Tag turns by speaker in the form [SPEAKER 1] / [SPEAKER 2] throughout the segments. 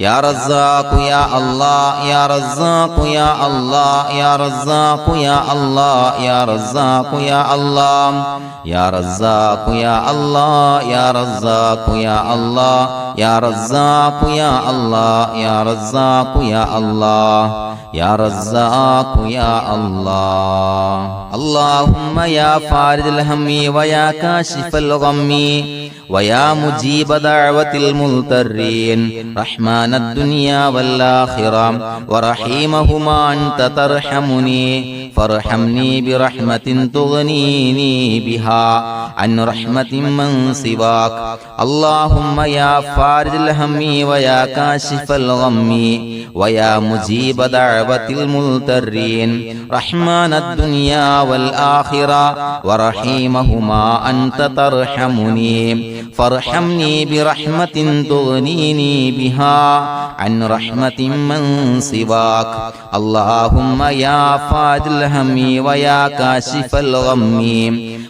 [SPEAKER 1] يا رزاق يا الله يا رزاق يا الله يا رزاق يا الله يا رزاق يا الله يا رزاق يا الله يا رزاق يا الله يا رزاق يا الله يا رزاق يا الله يا رزاق يا الله اللهم يا فارج الهم ويا كاشف الغم ويا مجيب دعوة المضطرين رحمن الدنيا والآخرة ورحيمهما أنت ترحمني فارحمني برحمة تغنيني بها عن رحمة من سواك اللهم يا فارج الهم ويا كاشف الغم ويا مجيب دعوة المضطرين رحمن الدنيا والآخرة ورحيمهما أنت ترحمني فارحمني برحمة تغنيني بها عن رحمة من سواك اللهم يا فارج الهم ويا كاشف الغم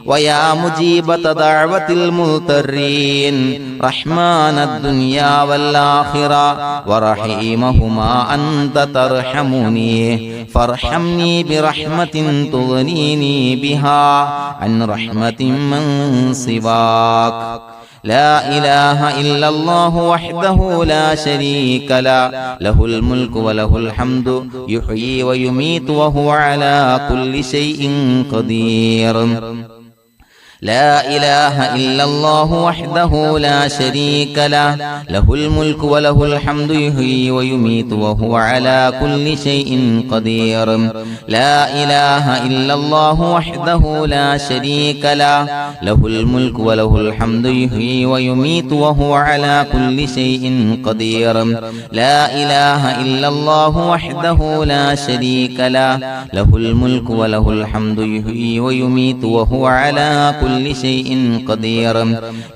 [SPEAKER 1] ويا مجيب دعوة المضطرين رحمن الدنيا والآخرة ورحيمهما أنت ترحمني فارحمني برحمة تغنيني بها عن رحمة من سواك لا إله إلا الله وحده لا شريك له له الملك وله الحمد يحيي ويميت وهو على كل شيء قدير لا إله إلا الله وحده لا شريك له له الملك وله الحمد يحيي ويميت وهو على كل شيء قدير لا إله إلا الله وحده لا شريك له له الملك وله الحمد يحيي ويميت وهو على كل شيء قدير لا إله إلا الله وحده لا شريك له له الملك وله الحمد يحيي ويميت وهو على كل شيء قدير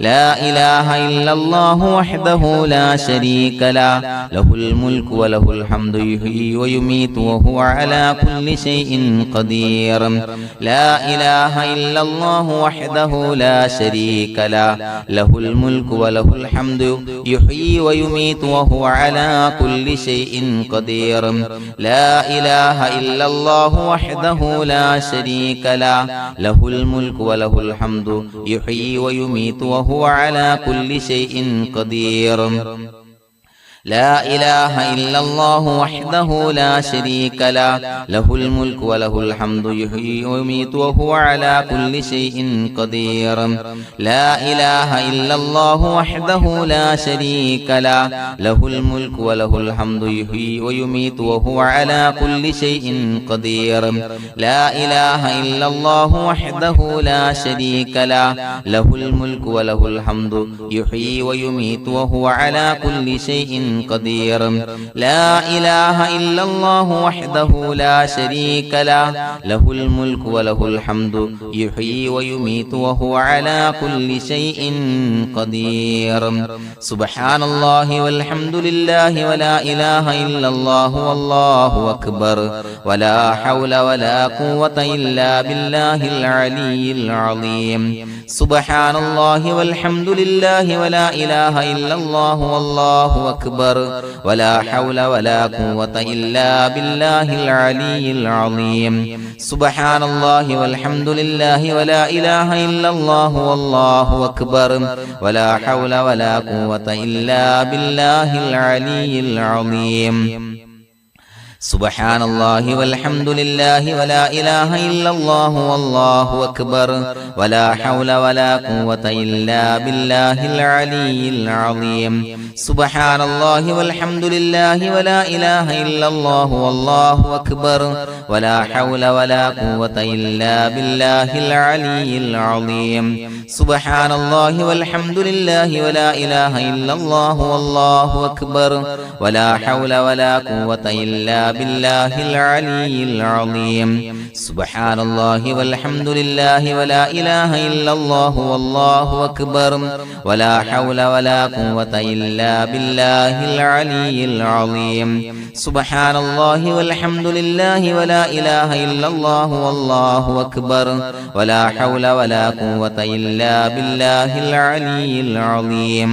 [SPEAKER 1] لا إله إلا الله وحده لا شريك له له الملك وله الحمد يحيي ويميت وهو على كل شيء قدير لا إله إلا الله وحده لا شريك له له الملك وله الحمد يحيي ويميت وهو على كل شيء قدير لا إله إلا الله وحده لا شريك له له الملك وله الحمد يحيي ويميت وهو على كل شيء قدير لا إله إلا الله وحده لا شريك له له الملك وله الحمد يحيي ويميت وهو على كل شيء قدير لا إله إلا الله وحده لا شريك له له الملك وله الحمد يحيي ويميت وهو على كل شيء قدير لا إله إلا الله وحده لا شريك له له الملك وله الحمد يحيي ويميت وهو على كل شيء قدير لا إله إلا الله وحده لا شريك له له الملك وله الحمد يحيي ويميت وهو على كل شيء قدير سبحان الله والحمد لله ولا إله إلا الله والله أكبر ولا حول ولا قوة إلا بالله العلي العظيم سبحان الله والحمد لله ولا إله إلا الله والله أكبر ولا حول ولا قوة إلا بالله العلي العظيم سبحان الله والحمد لله ولا إله إلا الله والله أكبر ولا حول ولا قوة إلا بالله العلي العظيم سبحان الله والحمد لله ولا إله إلا الله والله أكبر ولا حول ولا قوة إلا بالله العلي العظيم سبحان الله والحمد لله ولا إله إلا الله والله أكبر ولا حول ولا قوة إلا بالله العلي العظيم سبحان الله والحمد لله ولا إله إلا الله والله أكبر ولا حول ولا قوة إلا بالله العلي العظيم سبحان الله والحمد لله ولا إله إلا الله والله أكبر ولا حول ولا قوة إلا بالله العلي العظيم سبحان الله والحمد لله ولا إله إلا الله والله أكبر ولا حول ولا قوة إلا بالله العلي العظيم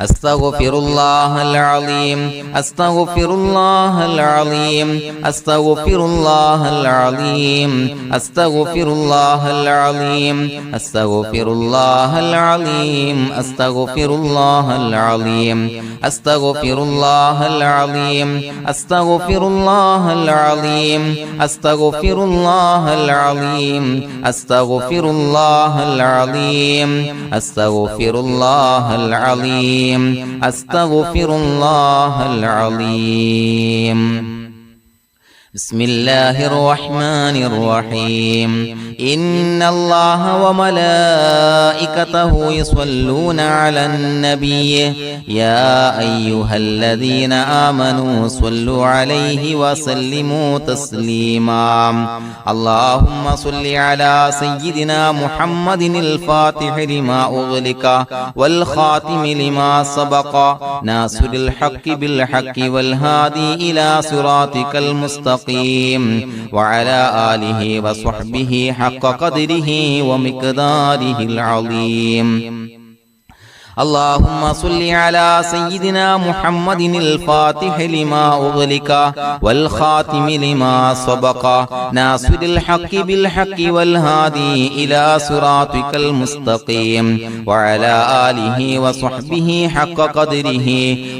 [SPEAKER 1] أستغفر الله العظيم أستغفر الله العظيم أستغفر الله العظيم أستغفر الله العظيم أستغفر الله العظيم أستغفر الله العظيم أستغفر الله العظيم أستغفر الله العظيم أستغفر الله العظيم أستغفر الله العظيم أستغفر الله العظيم أستغفر الله العظيم بسم الله الرحمن الرحيم إن الله وملائكته يصلون على النبي يا أيها الذين آمنوا صلوا عليه وسلموا تسليما اللهم صل على سيدنا محمد الفاتح لما أغلق والخاتم لما سبق ناصر الحق بالحق والهادي إلى صراطك المستقيم وعلى آله وصحبه حق قدره ومقداره العظيم اللهم صل على سيدنا محمد الفاتح لما أغلق والخاتم لما سبق ناصر الحق بالحق والهادي إلى صراطك المستقيم وعلى آله وصحبه حق قدره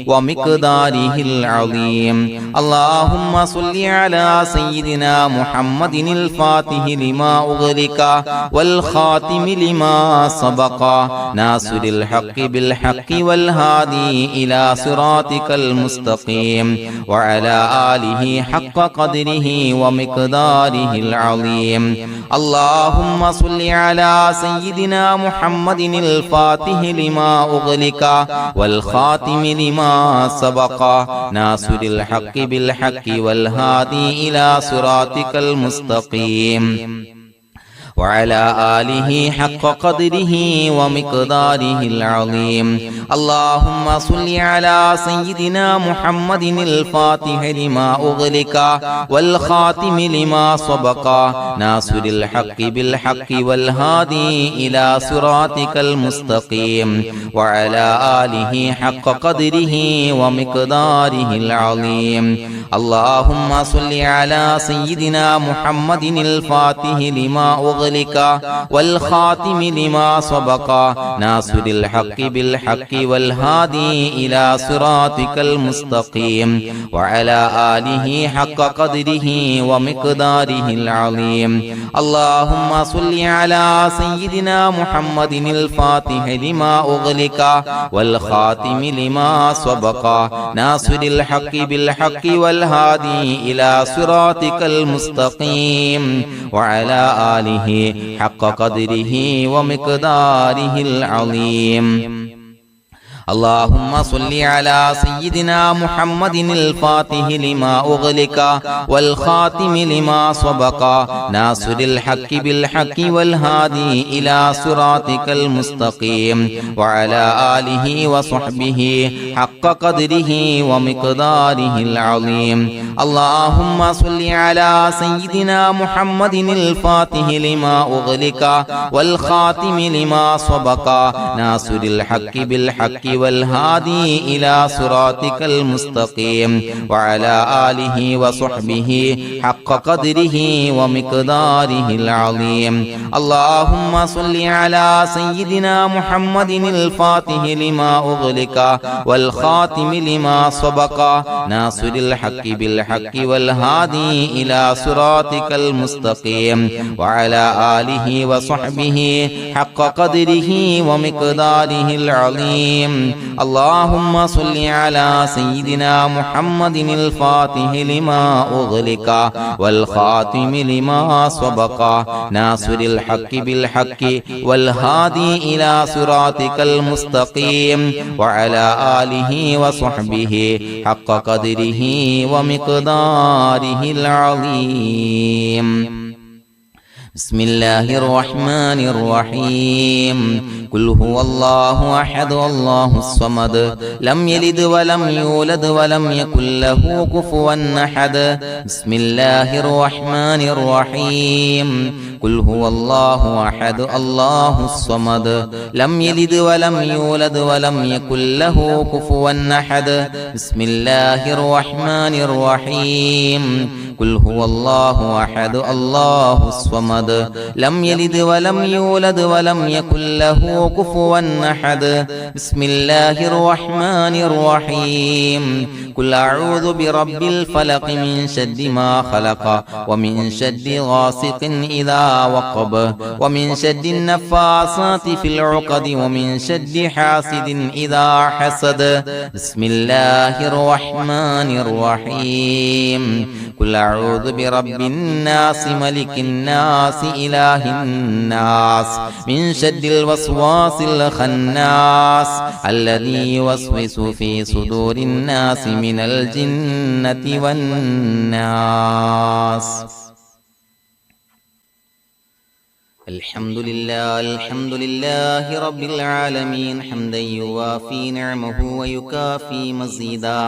[SPEAKER 1] ومقداره العظيم اللهم صل على سيدنا محمد الفاتح لما أغلق والخاتم لما سبق ناصر الحق بالحق والهادي إلى صراطك المستقيم وعلى آله حق قدره ومقداره العظيم اللهم صل على سيدنا محمد الفاتح لما أغلق والخاتم لما سبق ناصر الحق بالحق والهادي إلى صراطك المستقيم وعلى آله حق قدره ومقداره العظيم اللهم صل على سيدنا محمد الفاتح لما أغلق والخاتم لما سبق ناصر الحق بالحق والهادي إلى صراطك المستقيم وعلى آله حق قدره ومقداره العظيم اللهم صل على سيدنا محمد الفاتح لما أغلق والخاتم لما سبق ناصر الحق بالحق والهادي إلى صراطك المستقيم وعلى آله حق قدره ومقداره العظيم اللهم صل على سيدنا محمد الفاتح لما أغلق والخاتم لما سبق ناصر الحق بالحق والهادي إلى صراطك المستقيم وعلى آله حق قدره ومقداره العظيم اللهم صل على سيدنا محمد الفاتح لما أغلق والخاتم لما سبق ناصر الحق بالحق والهادي إلى صراطك المستقيم وعلى آله وصحبه حق قدره ومقداره العظيم اللهم صل على سيدنا محمد الفاتح لما أغلق والخاتم لما سبق ناصر الحق بالحق والهادي إلى صراطك المستقيم وعلى آله وصحبه حق قدره ومقداره العظيم اللهم صل على سيدنا محمد الفاتح لما أغلق والخاتم لما سبق ناصر الحق بالحق والهادي إلى صراطك المستقيم وعلى آله وصحبه حق قدره ومقداره العظيم اللهم صل على سيدنا محمد الفاتح لما أغلق والخاتم لما سبق ناصر الحق بالحق والهادي إلى صراطك المستقيم وعلى آله وصحبه حق قدره ومقداره العظيم بسم الله الرحمن الرحيم قل هو الله أحد الله الصمد لم يلد ولم يولد ولم يكن له كفوا أحد بسم الله الرحمن الرحيم قل هو الله أحد الله الصمد لم يلد ولم يولد ولم يكن له كفوا أحد بسم الله الرحمن الرحيم قل هو الله أحد الله الصمد لم يلد ولم يولد ولم يكن له كفوا أحد بسم الله الرحمن الرحيم قل أعوذ برب الفلق من شر ما خلق ومن شر غاسق إذا وقب ومن شر النفاثات في العقد ومن شر حاسد إذا حسد بسم الله الرحمن الرحيم قل أعوذ برب الناس ملك الناس إله الناس من شر الوسواس الخناس الذي يوسوس في صدور الناس من الجنة والناس الحمد لله رب العالمين حمدا يوافي نعمه ويكافي مزيدا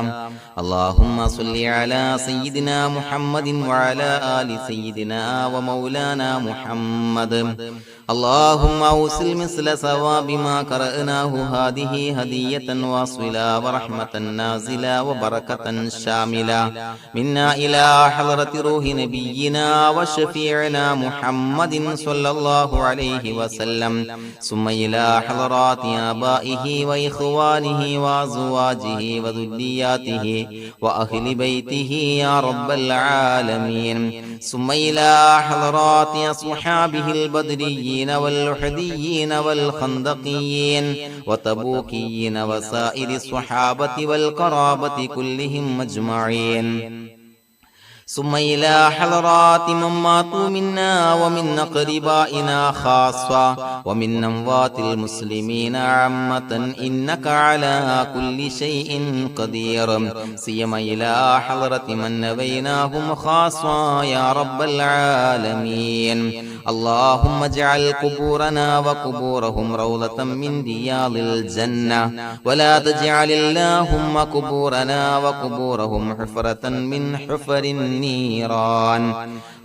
[SPEAKER 1] اللهم صل على سيدنا محمد وعلى آل سيدنا ومولانا محمد اللهم أوصل مثل ثواب ما قرأناه هذه هدية واصلة ورحمة نازلة وبركة شاملة منا إلى حضرة روح نبينا وشفيعنا محمد صلى الله عليه وسلم ثم إلى حضرات آبائه وإخوانه وأزواجه وذرياته وأهل بيته يا رب العالمين ثم إلى حضرات أصحابه البدريين والأحديين والخندقيين وتبوكيين وسائر الصحابة والقرابة كلهم أجمعين ثم إلى حضرات من ماتوا منا ومن أقربائنا خاصة ومن أموات المسلمين عامة إنك على كل شيء قدير سيما إلى حضرة من نبيناهم خاصة يا رب العالمين اللهم اجعل قبورنا وقبورهم روضة من رياض الجنة ولا تجعل اللهم قبورنا وقبورهم حفرة من حفر النيران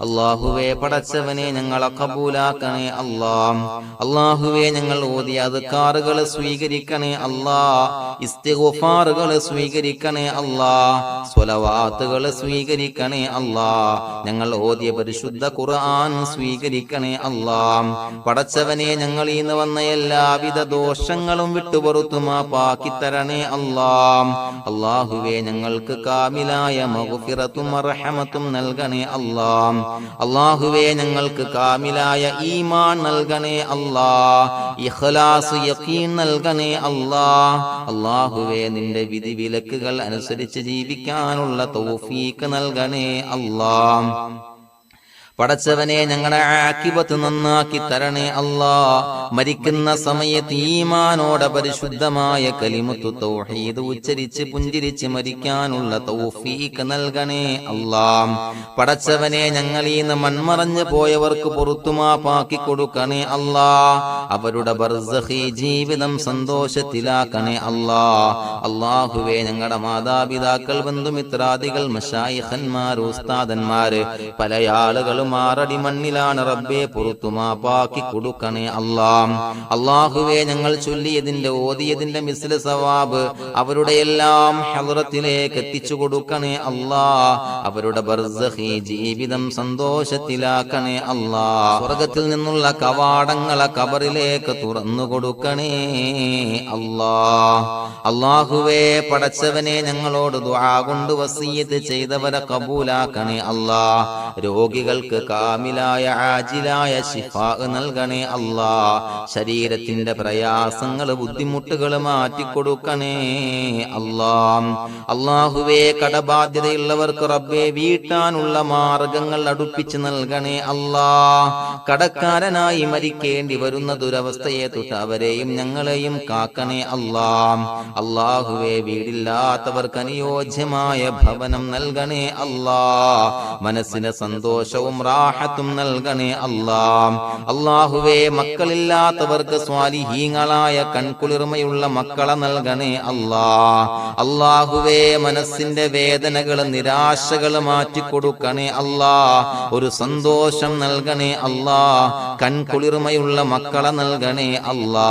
[SPEAKER 1] അല്ലാഹുവേ പടച്ചവനെ ഞങ്ങളെ കബൂലാക്കണേ അല്ലാഹ് അല്ലാഹുവേ ഞങ്ങൾ ഓതിയ അദ്കാറുകൾ സ്വീകരിക്കണേ അല്ലാഹ് ഇസ്തിഗ്ഫാറുകൾ സ്വീകരിക്കണേ അല്ലാഹ് സ്വലവാത്തുകൾ സ്വീകരിക്കണേ അല്ലാഹ് ഞങ്ങൾ ഓതിയ പരിശുദ്ധ ഖുർആൻ സ്വീകരിക്കണേ അല്ലാഹ് പടച്ചവനെ ഞങ്ങളിൽ നിന്ന് വന്ന എല്ലാവിധ ദോഷങ്ങളും വിട്ടുപുറത്തു മാപ്പാക്കി തരണേ അല്ലാഹ് അല്ലാഹുവേ ഞങ്ങൾക്ക് കാമിലായ മഗ്ഫിറത്തും റഹ്മത്തും നൽകണേ അല്ലാഹ് അല്ലാഹുവേ ഞങ്ങൾക്ക് കാമിലായ ഈമാൻ നൽകണേ അല്ലാഹ് ഇഖ്ലാസ് യഖീൻ നൽകണേ അല്ലാഹ് അല്ലാഹുവേ നിന്റെ വിധി വിലക്കുകൾ അനുസരിച്ച് ജീവിക്കാനുള്ള തൗഫീഖ് നൽകണേ അല്ലാഹ് പടച്ചവനെ ഞങ്ങളുടെ ആഖിബത്ത് നന്നാക്കി തരണേ അല്ലാഹ് മരിക്കുന്ന സമയത്ത് ഈമാനോടെ പരിശുദ്ധമായ കലിമത്തു തൗഹീദ് ഉച്ചരിച്ച് പുഞ്ചിരിച്ച് മരിക്കാനുള്ള തൗഫീഖ് നൽകണേ അല്ലാഹ് പടച്ചവനെ ഞങ്ങളിൽ നിന്ന് മൺമറഞ്ഞു പോയവർക്ക് പുറത്തുമാപ്പാക്കി കൊടുക്കണേ അല്ലാഹ് അവരുടെ ബർസഖി ജീവിതം സന്തോഷത്തിലാക്കണേ അല്ലാഹ് അല്ലാഹുവേ ഞങ്ങളുടെ മാതാപിതാക്കൾ ബന്ധുമിത്രാദികൾ മശായിഖന്മാർ ഉസ്താദന്മാര് പല ആളുകളും മാറടി മണ്ണിലാണ് റബ്ബേ പുറത്തുമാപ്പാക്കി കൊടുക്കണേ അല്ലാഹ് അല്ലാഹുവേ ഞങ്ങൾ ചൊല്ലിയതിന്റെ ഓതിയതിന്റെ മിസ്ല സവാബ് അവരുടെ എല്ലാം ഹളറത്തിലേക്ക് എത്തിച്ചു കൊടുക്കണേ അല്ലാഹ് അവരുടെ ബർസഖി ജീവിതം സന്തോഷത്തിലാക്കണേ അല്ലാഹ് സ്വർഗ്ഗത്തിൽ നിന്നുള്ള കവാടങ്ങളെ ഖബറിലേക്ക് തുറന്നു കൊടുക്കണേ അല്ലാഹ് അല്ലാഹുവേ പടച്ചവനെ ഞങ്ങളോട് ദുആ കൊണ്ട് വസിയത്ത് ചെയ്തവരെ കബൂലാക്കണേ അല്ലാഹ് രോഗികൾക്ക് കാമിലായ ആജിലായ ശിഫാ നൽകണേ അല്ലാഹ് ശരീരത്തിന്റെ പ്രയാസങ്ങൾ ബുദ്ധിമുട്ടുകൾ മാറ്റിക്കൊടുക്കണേ അല്ലാഹ് അല്ലാഹുവേ കടബാധ്യതയുള്ളവർക്ക് റബ്ബേ വീട്ടാനുള്ള മാർഗങ്ങൾ അടുപ്പിച്ച് നൽകണേ അല്ലാഹ് കടക്കാരനായി മരിക്കേണ്ടി വരുന്ന ദുരവസ്ഥയെ തൊട്ട് അവരെയും ഞങ്ങളെയും കാക്കണേ അല്ലാഹ് അല്ലാഹുവേ വീടില്ലാത്തവർക്ക് അനുയോജ്യമായ ഭവനം നൽകണേ അല്ലാഹ് മനസ്സിന് സന്തോഷവും റാഹത്തും നൽകണേ അല്ലാ. അല്ലാഹുവേ മക്കളില്ലാത്തവർക്ക് സ്വാലിഹീങ്ങളായ കൺകുളിർമയുള്ള മക്കളെ നൽകണേ അല്ലാ. അല്ലാഹുവേ മനസ്സിന്റെ വേദനകൾ നിരാശകൾ മാറ്റിക്കൊടുക്കണേ അല്ലാ. ഒരു സന്തോഷം നൽകണേ അല്ലാ. കൺകുളിർമയുള്ള മക്കളെ നൽകണേ അല്ലാ.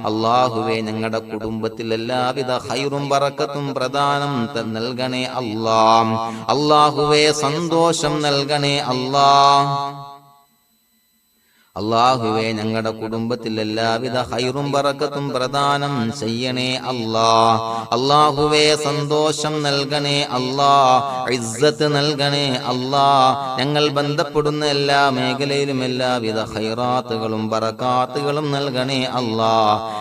[SPEAKER 1] അല്ലാഹുവേ ഞങ്ങളുടെ കുടുംബത്തിൽ എല്ലാവിധ ഖൈറും ബറക്കത്തും പ്രദാനം നൽകണേ അല്ലാ. അല്ലാഹുവേ സന്തോഷം നൽകണേ അല്ലാ. അല്ലാഹുവേ ഞങ്ങളുടെ കുടുംബത്തിൽ എല്ലാവിധ ഖൈറും ബറക്കത്തും പ്രദാനം ചെയ്യണേ അല്ലാ. അല്ലാഹുവേ സന്തോഷം നൽകണേ അല്ലാ. ഇസ്സത്ത് നൽകണേ അല്ലാ. ഞങ്ങൾ ബന്ധപ്പെടുന്ന എല്ലാ മേഖലയിലും എല്ലാവിധ ഖൈറാത്തുകളും ബറകാത്തുകളും നൽകണേ അല്ലാ.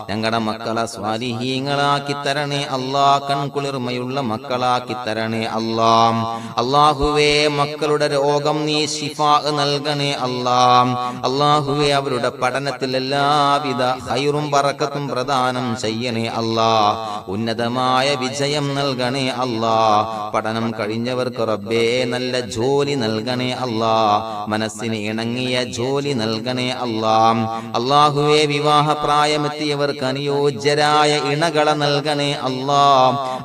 [SPEAKER 1] ഞങ്ങളുടെ മക്കളെ സ്വാലിഹീങ്ങളാക്കി തരണേ അല്ലാ. കൺകുളിർമയുള്ള മക്കളാക്കി തരണേ അല്ലാ. അല്ലാഹുവേ മക്കളുടെ രോഗം നീ ശിഫാ നൽകണേ അല്ലാ. അല്ലാഹുവേ അവരുടെ പഠനത്തിൽ എല്ലാവിധ ഖൈറും ബറക്കത്തും പ്രദാനം ചെയ്യണേ അല്ലാ. ഉന്നതമായ വിജയം നൽകണേ അല്ലാ. പഠനം കഴിഞ്ഞവർക്ക് റബ്ബേ നല്ല ജോലി നൽകണേ അല്ലാ. മനസ്സിന് ഇണങ്ങിയ ജോലി നൽകണേ അല്ലാ. അല്ലാഹുവേ വിവാഹപ്രായമെത്തിയവർക്ക് അനുയോജ്യരായ ഇണകളെ നൽകണേ അല്ലാ.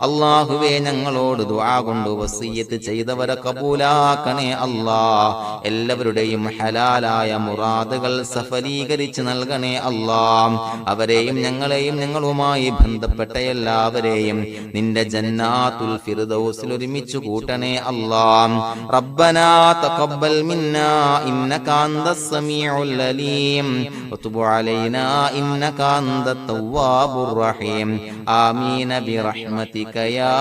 [SPEAKER 1] അല്ലാഹുവേ ഞങ്ങളോട് ദുആ കൊണ്ട് വസിയ്യത്ത് ചെയ്തവരെ കബൂലാക്കണേ അല്ലാ. എല്ലാവരുടെയും ഹലാലായ മുറാദുകൾ സഫലീകരിച്ച് നൽകണേ അല്ലാ. അവരെയും ഞങ്ങളെയും ഞങ്ങളുമായി ബന്ധപ്പെട്ട എല്ലാവരെയും നിന്റെ ജന്നാത്തുൽ ഫിർദൗസിൽ ഒരുമിച്ച് കൂട്ടണേ അല്ലാ. റബ്ബനാ തഖബ്ബൽ മിന്നാ ഇന്നക അന്തസ് സമീഉൽ അലീം വതുബ് അലൈനാ ഇന്നക അന്തത് തവ്വാബുർ റഹീം. ആമീൻ ബിറഹ്മതിക യാ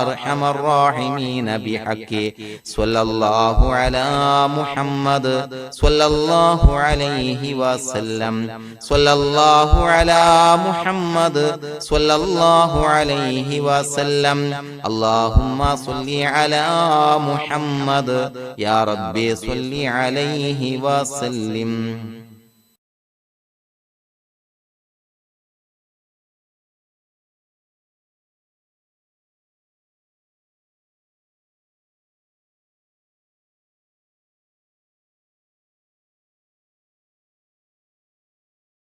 [SPEAKER 1] അർഹമർ റഹീമീൻ ബിഹഖി സ്വല്ലല്ലാഹു അലാ മുഹമ്മദ് സ്വല്ലല്ലാഹു അലൈഹി വസല്ലം. സ്വല്ലല്ലാഹു അലാ മുഹമ്മദ് സ്വല്ലല്ലാഹു അലൈഹി വസല്ലം. അല്ലാഹുമ്മ സ്വല്ലി അലാ മുഹമ്മദ് യാ റബ്ബി സ്വല്ലി അലൈഹി വസല്ലം.